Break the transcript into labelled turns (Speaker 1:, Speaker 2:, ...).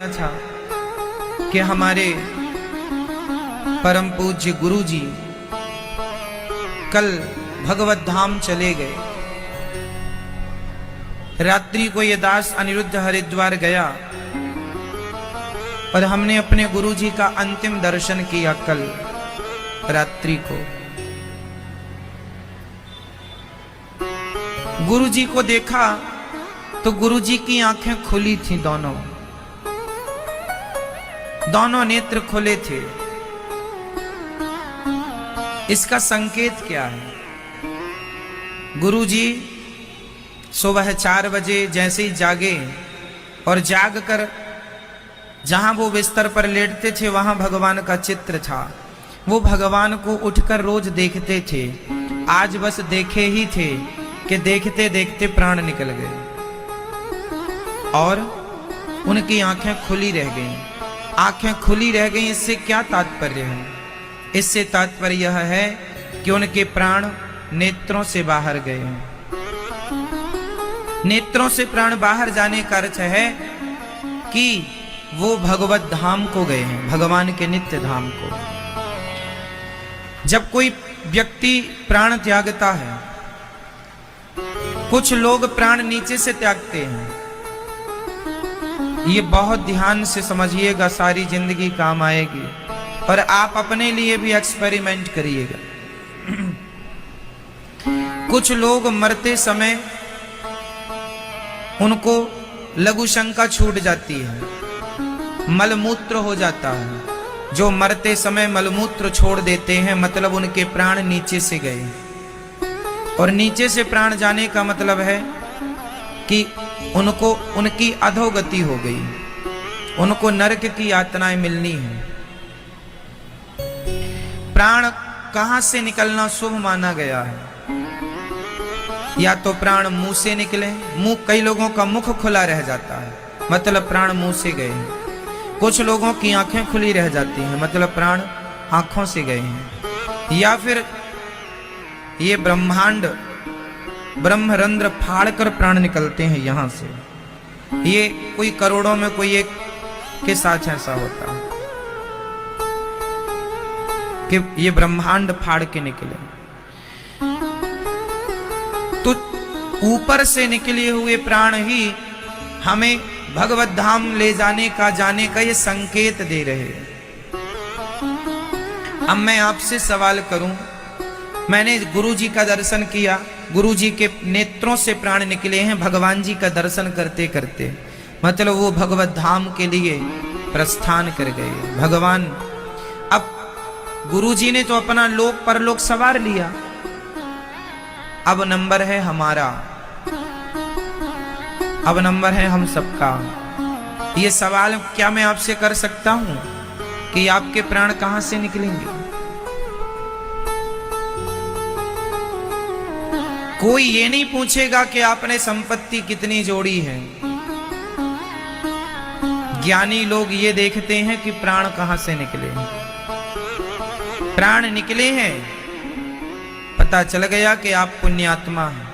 Speaker 1: था कि हमारे परम पूज्य गुरु जी कल भगवत धाम चले गए। रात्रि को ये दास अनिरुद्ध हरिद्वार गया और हमने अपने गुरु जी का अंतिम दर्शन किया कल रात्रि को। गुरु जी को देखा तो गुरु जी की आंखें खुली थी, दोनों नेत्र खुले थे। इसका संकेत क्या है? गुरु जी सुबह 4 बजे जैसे ही जागे और जागकर जहां वो बिस्तर पर लेटते थे वहां भगवान का चित्र था। वो भगवान को उठकर रोज देखते थे। आज बस देखे ही थे कि देखते देखते प्राण निकल गए और उनकी आंखें खुली रह गईं। आंखें खुली रह गईं, इससे क्या तात्पर्य है? इससे तात्पर्य यह है कि उनके प्राण नेत्रों से बाहर गए हैं। नेत्रों से प्राण बाहर जाने का अर्थ है कि वो भगवत धाम को गए हैं, भगवान के नित्य धाम को। जब कोई व्यक्ति प्राण त्यागता है, कुछ लोग प्राण नीचे से त्यागते हैं। ये बहुत ध्यान से समझिएगा, सारी जिंदगी काम आएगी और आप अपने लिए भी एक्सपेरिमेंट करिएगा। कुछ लोग मरते समय उनको लघु शंका छूट जाती है, मलमूत्र हो जाता है। जो मरते समय मलमूत्र छोड़ देते हैं मतलब उनके प्राण नीचे से गए, और नीचे से प्राण जाने का मतलब है कि उनको उनकी अधोगति हो गई, उनको नरक की यातनाएं मिलनी है। प्राण कहां से निकलना शुभ माना गया है? या तो प्राण मुंह से निकले, मुंह, कई लोगों का मुख खुला रह जाता है मतलब प्राण मुंह से गए हैं। कुछ लोगों की आंखें खुली रह जाती हैं मतलब प्राण आंखों से गए हैं। या फिर ये ब्रह्मांड ब्रह्मरंध्र फाड़कर प्राण निकलते हैं यहां से। ये कोई करोड़ों में कोई एक के साथ ऐसा होता है कि ये ब्रह्मांड फाड़ के निकले। तो ऊपर से निकले हुए प्राण ही हमें भगवत धाम ले जाने का ये संकेत दे रहे हैं। अब मैं आपसे सवाल करूं, मैंने गुरु जी का दर्शन किया, गुरु जी के नेत्रों से प्राण निकले हैं भगवान जी का दर्शन करते करते, मतलब वो भगवत धाम के लिए प्रस्थान कर गए भगवान। अब गुरु जी ने तो अपना लोक परलोक सवार लिया, अब नंबर है हमारा, अब नंबर है हम सबका। ये सवाल क्या मैं आपसे कर सकता हूं कि आपके प्राण कहां से निकलेंगे? कोई ये नहीं पूछेगा कि आपने संपत्ति कितनी जोड़ी है। ज्ञानी लोग ये देखते हैं कि प्राण कहां से निकले हैं। प्राण निकले हैं, पता चल गया कि आप पुण्यात्मा हैं।